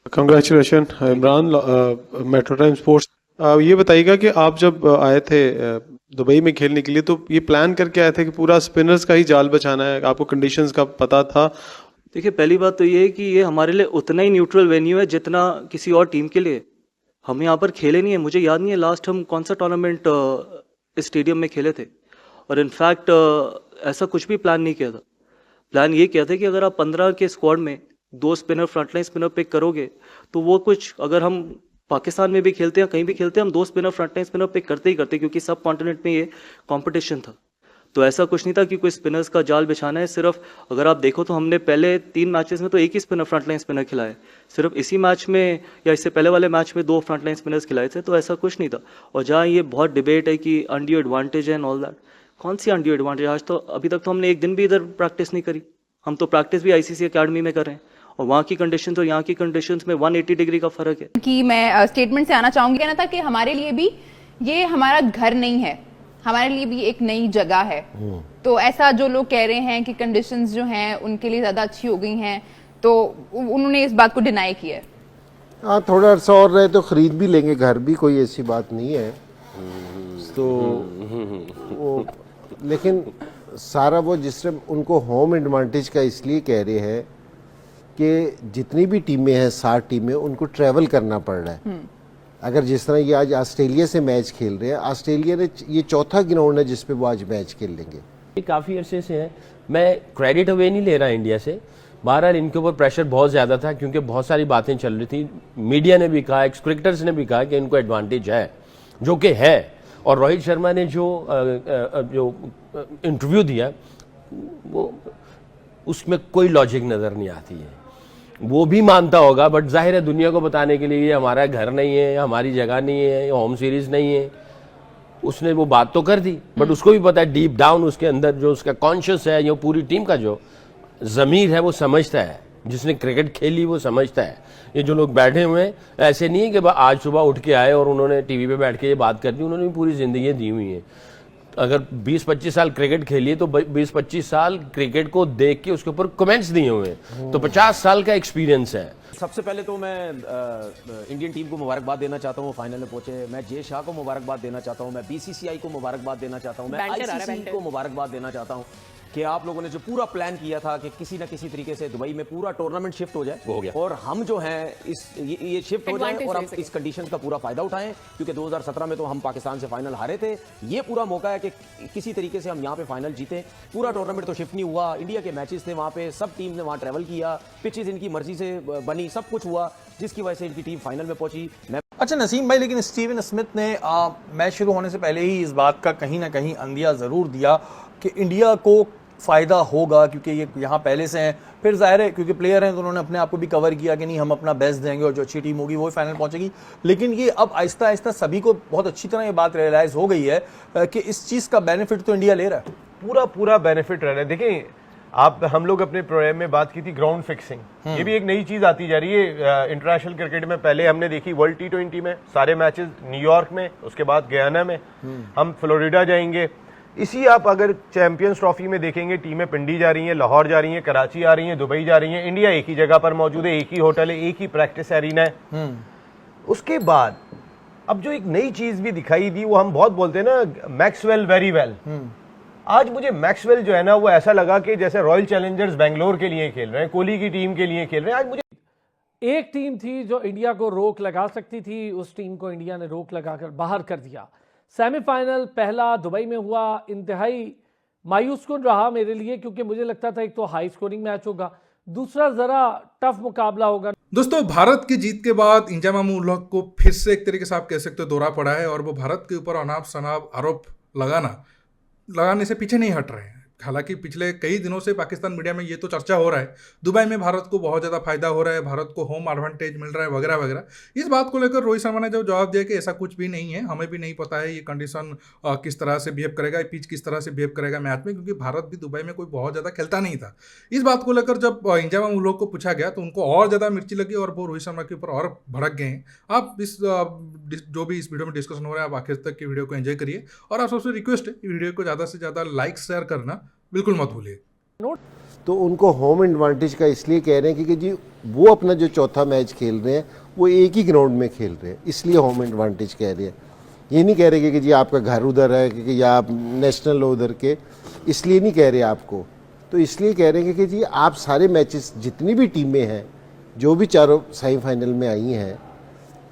Congratulation Imran, metro time sports. ये बताइएगा कि आप जब आए थे दुबई में खेलने के लिए, तो ये प्लान करके आए थे कि पूरा स्पिनर्स का ही जाल बचाना है? आपको कंडीशंस का पता था? देखिए, पहली बात तो ये है कि ये हमारे लिए उतना ही न्यूट्रल वेन्यू है जितना किसी और टीम के लिए। हम यहाँ पर खेले नहीं है, मुझे याद नहीं है लास्ट हम कौन सा टूर्नामेंट इस स्टेडियम में खेले थे। और इनफैक्ट ऐसा कुछ भी प्लान नहीं किया था। प्लान ये किया था कि अगर आप 15 के स्क्वाड में 2 स्पिनर, फ्रंटलाइन स्पिनर पिक करोगे, तो वो कुछ, अगर हम पाकिस्तान में भी खेलते हैं, कहीं भी खेलते हैं, हम 2 स्पिनर, फ्रंटलाइन स्पिनर पिक करते ही करते, क्योंकि सब कॉन्टिनेंट में ये कंपटीशन था। तो ऐसा कुछ नहीं था कि कोई स्पिनर्स का जाल बिछाना है। सिर्फ अगर आप देखो तो हमने पहले 3 मैचेस में तो एक ही स्पिनर, फ्रंटलाइन स्पिनर खिलाए। सिर्फ इसी मैच में या इससे पहले वाले मैच में 2 फ्रंटलाइन स्पिनर्स खिलाए थे, तो ऐसा कुछ नहीं था। और जहाँ ये बहुत डिबेट है कि अनड्यू एडवांटेज है एंड ऑल दैट, कौन सी अनड्यू एडवांटेज? आज तो अभी तक तो हमने एक दिन भी इधर प्रैक्टिस नहीं करी। हम तो प्रैक्टिस भी आईसीसी एकेडमी में कर रहे हैं, और वहाँ की कंडीशन और यहाँ की कंडीशंस में 180 डिग्री का फर्क है। कि मैं स्टेटमेंट से आना चाहूंगी ना था कि हमारे लिए भी ये हमारा घर नहीं है, हमारे लिए भी एक नई जगह है। तो ऐसा जो लोग कह रहे हैं कि कंडीशंस जो हैं उनके लिए ज़्यादा अच्छी हो गई हैं, तो उन्होंने इस बात को डिनाई किया है। हाँ, थोड़ा अर्सा और रहे तो ख़रीद भी लेंगे घर भी, कोई ऐसी बात नहीं है। तो वो, लेकिन सारा वो जिस तरह उनको होम एडवांटेज का इसलिए कह रहे हैं कि जितनी भी टीमें हैं, 60 टीमें, उनको ट्रैवल करना पड़ रहा है। अगर जिस तरह ये आज ऑस्ट्रेलिया से मैच खेल रहे हैं, ऑस्ट्रेलिया ने ये चौथा ग्राउंड है जिस पे वो आज मैच खेल लेंगे। ये काफ़ी अरसे से है, मैं क्रेडिट अवे नहीं ले रहा इंडिया से। बहरहाल इनके ऊपर प्रेशर बहुत ज़्यादा था क्योंकि बहुत सारी बातें चल रही थी। मीडिया ने भी कहा, एक्स क्रिकेटर्स ने भी कहा कि इनको एडवांटेज है, जो कि है। और रोहित शर्मा ने जो इंटरव्यू दिया, वो उसमें कोई लॉजिक नज़र नहीं आती है। वो भी मानता होगा, बट जाहिर है दुनिया को बताने के लिए ये हमारा घर नहीं है, हमारी जगह नहीं है, ये होम सीरीज नहीं है। उसने वो बात तो कर दी, बट उसको भी पता है डीप डाउन उसके अंदर जो उसका कॉन्शियस है, ये पूरी टीम का जो ज़मीर है वो समझता है। जिसने क्रिकेट खेली वो समझता है। ये जो लोग बैठे हुए हैं, ऐसे नहीं है कि आज सुबह उठ के आए और उन्होंने टीवी पे बैठ के ये बात कर दी। उन्होंने भी पूरी ज़िंदगी दी हुई है। अगर 20-25 साल क्रिकेट खेली है तो 20-25 साल क्रिकेट को देख के उसके ऊपर कमेंट्स दिए हुए हैं, तो 50 साल का एक्सपीरियंस है। सबसे पहले तो मैं इंडियन टीम को मुबारकबाद देना चाहता हूँ, फाइनल में पहुंचे। मैं जे शाह को मुबारकबाद देना चाहता हूँ, मैं बीसीसीआई को मुबारकबाद देना चाहता हूँ, मैं आईसीसी को मुबारकबाद देना चाहता हूँ कि आप लोगों ने जो पूरा प्लान किया था कि किसी ना किसी तरीके से दुबई में पूरा टूर्नामेंट शिफ्ट हो जाए, वो हो गया। और हम जो हैं ये शिफ्ट हो जाए और हम इस कंडीशन का पूरा फायदा उठाएं, क्योंकि 2017 में तो हम पाकिस्तान से फाइनल हारे थे। ये पूरा मौका है कि किसी तरीके से हम यहाँ पे फाइनल जीते। पूरा टूर्नामेंट तो शिफ्ट नहीं हुआ, इंडिया के मैचेस थे वहाँ पे, सब टीम ने वहाँ ट्रैवल किया, पिचेज इनकी मर्जी से बनी, सब कुछ हुआ, जिसकी वजह से इनकी टीम फाइनल में पहुंची। अच्छा नसीम भाई, लेकिन स्टीवन स्मिथ ने मैच शुरू होने से पहले ही इस बात का कहीं ना कहीं अंदिया ज़रूर दिया कि इंडिया को फ़ायदा होगा, क्योंकि ये यहाँ पहले से हैं। फिर जाहिर है क्योंकि प्लेयर हैं तो उन्होंने अपने आप को भी कवर किया कि नहीं, हम अपना बेस्ट देंगे और जो अच्छी टीम होगी वो फाइनल पहुंचेगी। लेकिन ये अब आहिस्ता आहिस्ता सभी को बहुत अच्छी तरह ये बात रियलाइज़ हो गई है कि इस चीज़ का बेनिफिट तो इंडिया ले रहा है। पूरा बेनिफिट रह रहा है। देखिए, हम लोग अपने प्रोग्राम में बात की थी ग्राउंड फिक्सिंग, ये भी एक नई चीज आती जा रही है इंटरनेशनल क्रिकेट में। पहले हमने देखी वर्ल्ड T20 में सारे मैचेस न्यूयॉर्क में, उसके बाद गयाना में, हम फ्लोरिडा जाएंगे। इसी आप अगर चैंपियंस ट्रॉफी में देखेंगे, टीमें पिंडी जा रही हैं, लाहौर जा रही हैं, कराची आ रही हैं, दुबई जा रही हैं। इंडिया एक ही जगह पर मौजूद है, एक ही होटल है, एक ही प्रैक्टिस एरिना है। उसके बाद अब जो एक नई चीज भी दिखाई दी, वो हम बहुत बोलते हैं ना, मैक्सवेल वेरी वेल। आज मुझे मैक्सवेल जो है ना, वो ऐसा लगा कि जैसे रॉयल चैलेंजर्स बेंगलोर के लिए खेल रहे हैं, कोहली की टीम के लिए खेल रहे हैं। आज मुझे एक टीम थी जो इंडिया को रोक लगा सकती थी, उस टीम को इंडिया ने रोक लगाकर बाहर कर दिया। सेमीफाइनल पहला दुबई में हुआ, इंतहाई मायूस कुन रहा मेरे लिए, क्योंकि मुझे लगता था एक तो हाई स्कोरिंग मैच होगा, दूसरा जरा टफ मुकाबला होगा। दोस्तों, भारत की जीत के बाद इंजामाम उल हक को फिर से एक तरीके से आप कह सकते हो दौरा पड़ा है, और वो भारत के ऊपर अनाप शनाप आरोप लगाने से पीछे नहीं हट रहे हैं। हालांकि पिछले कई दिनों से पाकिस्तान मीडिया में ये तो चर्चा हो रहा है दुबई में भारत को बहुत ज़्यादा फायदा हो रहा है, भारत को होम एडवांटेज मिल रहा है वगैरह वगैरह। इस बात को लेकर रोहित शर्मा ने जब जवाब दिया कि ऐसा कुछ भी नहीं है, हमें भी नहीं पता है ये कंडीशन किस तरह से बिहेव करेगा, पिच किस तरह से बिहेव करेगा मैच में, क्योंकि भारत भी दुबई में कोई बहुत ज़्यादा खेलता नहीं था। इस बात को लेकर जब इंजामाम उल हक को पूछा गया तो उनको और ज़्यादा मिर्ची लगी और वो रोहित शर्मा के ऊपर और भड़क गए हैं। आप इस जो भी इस वीडियो में डिस्कशन हो रहा है, आप आखिर तक की वीडियो को एंजॉय करिए, और आप सबसे रिक्वेस्ट है वीडियो को ज़्यादा से ज़्यादा लाइक शेयर करना बिल्कुल मत भूलिए। तो उनको होम एडवांटेज का इसलिए कह रहे हैं कि जी वो अपना जो चौथा मैच खेल रहे हैं वो एक ही ग्राउंड में खेल रहे हैं, इसलिए होम एडवांटेज कह रहे हैं। ये नहीं कह रहे कि जी आपका घर उधर है कि या आप नेशनल हो उधर के, इसलिए नहीं कह रहे आपको। तो इसलिए कह रहे हैं कि जी आप सारे मैचेस जितनी भी टीमें हैं, जो भी चारों सेमीफाइनल में आई हैं,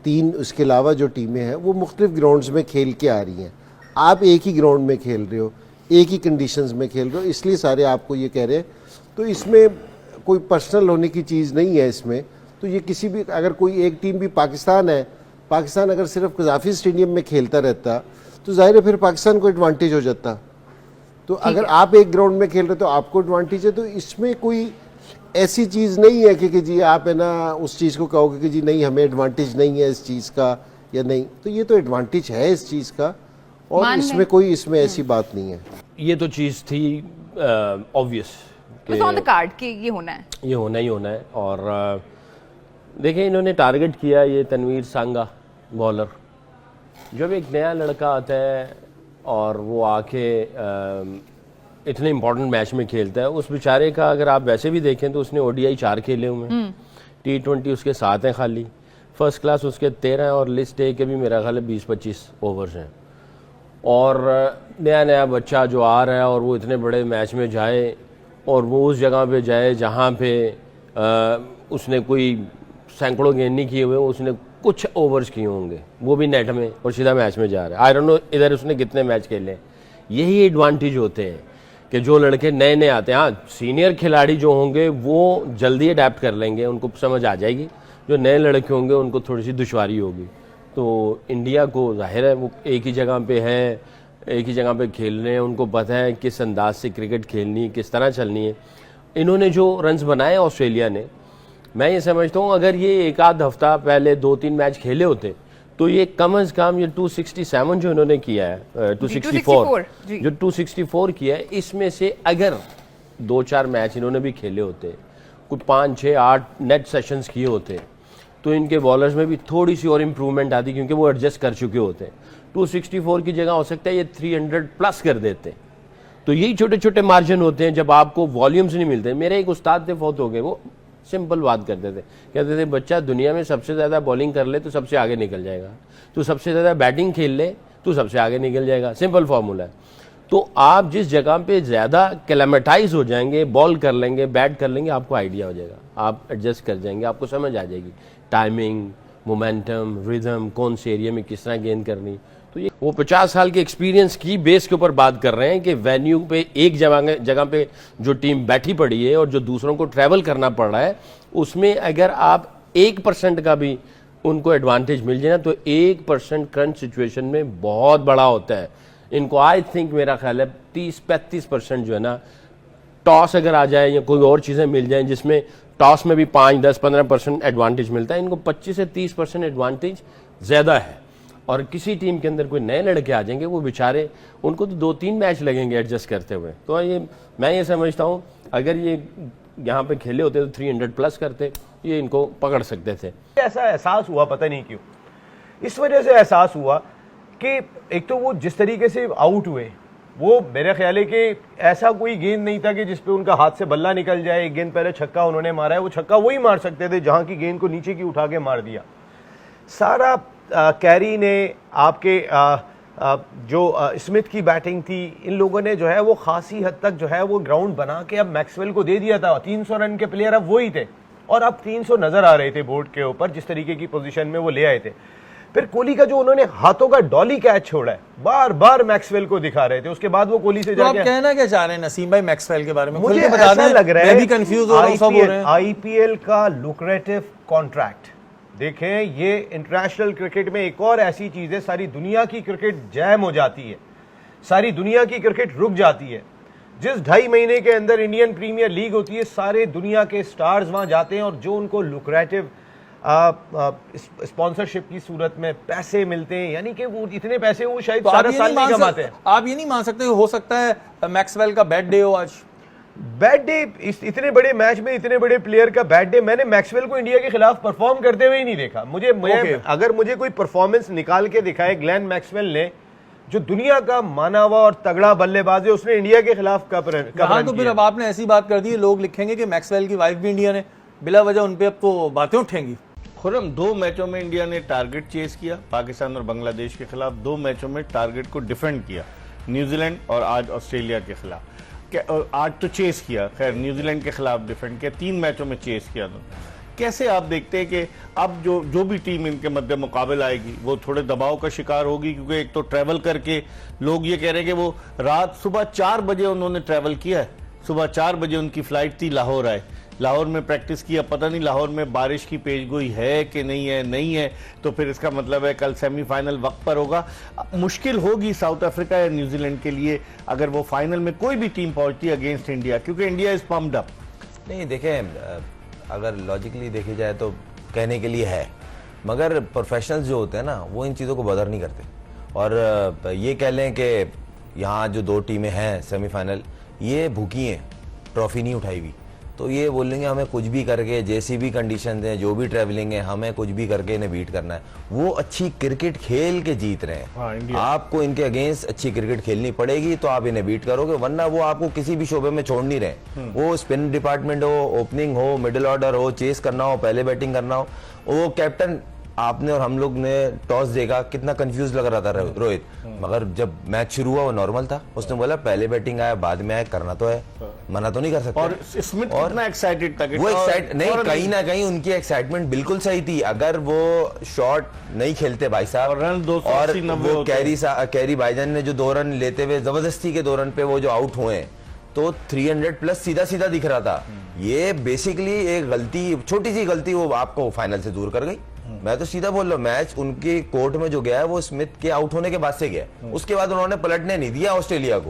3 उसके अलावा जो टीमें हैं वो मुख्तलिफ ग्राउंड्स में खेल के आ रही हैं। आप एक ही ग्राउंड में खेल रहे हो, एक ही कंडीशंस में खेल रहे हो, इसलिए सारे आपको ये कह रहे हैं। तो इसमें कोई पर्सनल होने की चीज़ नहीं है इसमें। तो ये किसी भी, अगर कोई एक टीम भी पाकिस्तान है, पाकिस्तान अगर सिर्फ कज़ाफ़ी स्टेडियम में खेलता रहता तो ज़ाहिर है फिर पाकिस्तान को एडवांटेज हो जाता। तो अगर आप एक ग्राउंड में खेल रहे हो तो आपको एडवांटेज है। तो इसमें कोई ऐसी चीज़ नहीं है कि जी आप है ना उस चीज़ को कहोगे कि जी नहीं हमें एडवांटेज नहीं है इस चीज़ का या नहीं। तो ये तो एडवांटेज है इस चीज़ का, और इसमें कोई इसमें ऐसी बात नहीं है। ये तो चीज़ थी ऑब्वियस ऑन द कार्ड कि ये होना है, ये होना ही होना है। और देखिए इन्होंने टारगेट किया ये तनवीर सांगा बॉलर। जब एक नया लड़का आता है और वो आके इतने इम्पोर्टेंट मैच में खेलता है, उस बेचारे का अगर आप वैसे भी देखें तो उसने ODI 4 खेले हुए हैं, T20 उसके 7 हैं खाली, फर्स्ट क्लास उसके 13 और लिस्ट ए के भी मेरा ख्याल है 20-25 ओवर्स हैं। और नया नया बच्चा जो आ रहा है और वो इतने बड़े मैच में जाए और वो उस जगह पे जाए जहाँ पे उसने कोई सैकड़ों गेंद नहीं किए हुए, उसने कुछ ओवर्स किए होंगे, वो भी नेट में, और सीधा मैच में जा रहा है। आई डोंट नो इधर उसने कितने मैच खेले। यही एडवांटेज होते हैं कि जो लड़के नए नए आते हैं, हाँ सीनियर खिलाड़ी जो होंगे वो जल्दी अडेप्ट कर लेंगे, उनको समझ आ जाएगी। जो नए लड़के होंगे उनको थोड़ी सी दुश्वारी होगी। तो इंडिया को जाहिर है वो एक ही जगह पे है, एक ही जगह पे खेल रहे हैं, उनको पता है किस अंदाज से क्रिकेट खेलनी है, किस तरह चलनी है। इन्होंने जो रन्स बनाए ऑस्ट्रेलिया ने, मैं ये समझता हूँ अगर ये एक आध हफ्ता पहले 2-3 मैच खेले होते तो ये कम अज़ कम ये 267 जो इन्होंने किया है, 264 जो 264 किया है, इसमें से अगर 2-4 मैच इन्होंने भी खेले होते, कुछ 5-6-8 नेट सेशंस किए होते, तो इनके बॉलर्स में भी थोड़ी सी और इम्प्रूवमेंट आती, क्योंकि वो एडजस्ट कर चुके होते। 264 की जगह हो सकता है ये 300 प्लस कर देते। तो यही छोटे छोटे मार्जिन होते हैं जब आपको वॉल्यूम्स नहीं मिलते। मेरे एक उस्ताद थे, फौत हो गए, वो सिंपल बात करते थे, कहते थे बच्चा दुनिया में सबसे ज़्यादा बॉलिंग कर ले तो सबसे आगे निकल जाएगा, तो सबसे ज़्यादा बैटिंग खेल ले तो सबसे आगे निकल जाएगा। सिंपल फार्मूला है। तो आप जिस जगह पे ज़्यादा क्लेमेटाइज हो जाएंगे, बॉल कर लेंगे, बैट कर लेंगे, आपको आइडिया हो जाएगा, आप एडजस्ट कर जाएंगे, आपको समझ आ जाएगी टाइमिंग, मोमेंटम, रिदम, कौन से एरिया में किस तरह गेंद करनी। तो ये वो 50 साल के एक्सपीरियंस की बेस के ऊपर बात कर रहे हैं कि वेन्यू पे एक जगह पे जो टीम बैठी पड़ी है और जो दूसरों को ट्रैवल करना पड़ रहा है, उसमें अगर आप 1% का भी उनको एडवांटेज मिल जाए ना, तो 1% करंट सिचुएशन में बहुत बड़ा होता है। इनको आई थिंक मेरा ख्याल है 30-35% जो है ना, टॉस अगर आ जाए या कोई और चीज़ें मिल जाएं जिसमें टॉस में भी 5-10-15% एडवांटेज मिलता है, इनको 25 से 30% एडवांटेज ज़्यादा है। और किसी टीम के अंदर कोई नए लड़के आ जाएंगे, वो बेचारे, उनको तो 2-3 मैच लगेंगे एडजस्ट करते हुए। तो ये मैं ये समझता हूँ अगर ये यहाँ पे खेले होते तो 300 प्लस करते, ये इनको पकड़ सकते थे। ऐसा एहसास हुआ, पता नहीं क्यों, इस वजह से एहसास हुआ कि एक तो वो जिस तरीके से आउट हुए, वो मेरे ख्याल है कि ऐसा कोई गेंद नहीं था कि जिसपे उनका हाथ से बल्ला निकल जाए। एक गेंद पहले छक्का उन्होंने मारा है, वो छक्का वही मार सकते थे जहाँ की गेंद को नीचे की उठा के मार दिया। सारा कैरी ने, आपके जो स्मिथ की बैटिंग थी, इन लोगों ने जो है वो खासी हद तक जो है वो ग्राउंड बना के अब मैक्सवेल को दे दिया था। 300 रन के प्लेयर अब वही थे और अब 300 नजर आ रहे थे बोर्ड के ऊपर, जिस तरीके की पोजीशन में वो ले आए थे। फिर कोहली का जो उन्होंने हाथों का डॉली कैच छोड़ा है, बार बार मैक्सवेल को दिखा रहे थे, उसके बाद वो कोहली से तो जाके आप कहना क्या चाह रहे हैं नसीम भाई मैक्सवेल के बारे में? मुझे बता ऐसा लग रहा है, मैं भी कंफ्यूज हो रहा हूं, सब हो रहे हैं। आईपीएल का लुक्रेटिव कॉन्ट्रैक्ट देखें, ये इंटरनेशनल क्रिकेट में एक और ऐसी चीज है, सारी दुनिया की क्रिकेट जैम हो जाती है, सारी दुनिया की क्रिकेट रुक जाती है। जिस 2.5 महीने के अंदर इंडियन प्रीमियर लीग होती है, सारे दुनिया के स्टार्स वहां जाते हैं और जो उनको लुक्रेटिव स्पॉन्सरशिप की सूरत में पैसे मिलते हैं, यानी कि वो इतने पैसे वो शायद तो सारा साल नहीं कमाते हैं। आप ये नहीं मान सकते हो सकता है मैक्सवेल का बैड डे हो आज? बैड डे, इतने बड़े मैच में इतने बड़े प्लेयर का बैड डे, मैंने मैक्सवेल को इंडिया के खिलाफ परफॉर्म करते हुए ही नहीं देखा। अगर मुझे कोई परफॉर्मेंस निकाल के दिखाए ग्लेन मैक्सवेल ने जो दुनिया का माना हुआ और तगड़ा बल्लेबाज है, उसने इंडिया के खिलाफ कब हाँ, तो फिर अब आपने ऐसी बात कर दी है, लोग लिखेंगे कि मैक्सवेल की वाइफ भी इंडियन है, बिला वजह उन पे अब तो बातें उठेंगी। खुरम 2 मैचों में इंडिया ने टारगेट चेस किया, पाकिस्तान और बांग्लादेश के खिलाफ 2 मैचों में टारगेट को डिफेंड किया, न्यूजीलैंड और आज ऑस्ट्रेलिया के खिलाफ। आज तो चेस किया, खैर न्यूजीलैंड के खिलाफ डिफेंड किया, 3 मैचों में चेस किया। तो कैसे आप देखते हैं कि अब जो भी टीम इनके मध्य मुकाबला आएगी वो थोड़े दबाव का शिकार होगी, क्योंकि एक तो ट्रैवल करके लोग ये कह रहे हैं कि वो सुबह 4 बजे उन्होंने ट्रैवल किया है, सुबह 4 बजे उनकी फ्लाइट थी, लाहौर आए, लाहौर में प्रैक्टिस किया, पता नहीं लाहौर में बारिश की पेशगोई है कि नहीं है, तो फिर इसका मतलब है कल सेमीफाइनल वक्त पर होगा। मुश्किल होगी साउथ अफ्रीका या न्यूजीलैंड के लिए अगर वो फाइनल में कोई भी टीम पहुंचती है अगेंस्ट इंडिया, क्योंकि इंडिया इज पम्प्ड अप। नहीं देखें, अगर लॉजिकली देखी जाए तो कहने के लिए है, मगर प्रोफेशनल्स जो होते हैं ना वो इन चीज़ों को बदर नहीं करते। और ये कह लें कि यहाँ जो 2 टीमें हैं सेमीफाइनल, ये भूखी हैं, ट्रॉफी नहीं उठाई हुई, तो ये बोलेंगे हमें कुछ भी करके, जैसी भी कंडीशन है, जो भी ट्रैवलिंग है, हमें कुछ भी करके इन्हें बीट करना है। वो अच्छी क्रिकेट खेल के जीत रहे हैं। आपको इनके अगेंस्ट अच्छी क्रिकेट खेलनी पड़ेगी तो आप इन्हें बीट करोगे, वरना वो आपको किसी भी शोबे में छोड़ नहीं रहे। वो स्पिन डिपार्टमेंट हो, ओपनिंग हो, मिडिल ऑर्डर हो, चेस करना हो, पहले बैटिंग करना हो। वो कैप्टन आपने और हम लोग ने टॉस देखा, कितना कंफ्यूज लग रहा था रोहित, मगर जब मैच शुरू हुआ वो नॉर्मल था, उसने बोला पहले बैटिंग आया बाद में आया, करना तो है, मना तो नहीं कर सकते। और स्मिथ कितना एक्साइटेड था, वो एक्साइट नहीं, कहीं ना कहीं उनकी एक्साइटमेंट बिल्कुल सही थी। अगर वो शॉट नहीं खेलते भाई साहब, और रन 280 और वो कैरी भाईजान ने जो 2 रन लेते हुए जबरदस्ती के 2 रन पे वो जो आउट हुए, तो 300 प्लस सीधा सीधा दिख रहा था। ये बेसिकली एक गलती, छोटी सी गलती वो आपको फाइनल से दूर कर गई। मैं तो सीधा बोल रहा हूँ, मैच उनके कोर्ट में जो गया है वो स्मिथ के आउट होने के बाद से गया, उसके बाद उन्होंने पलटने नहीं दिया ऑस्ट्रेलिया को।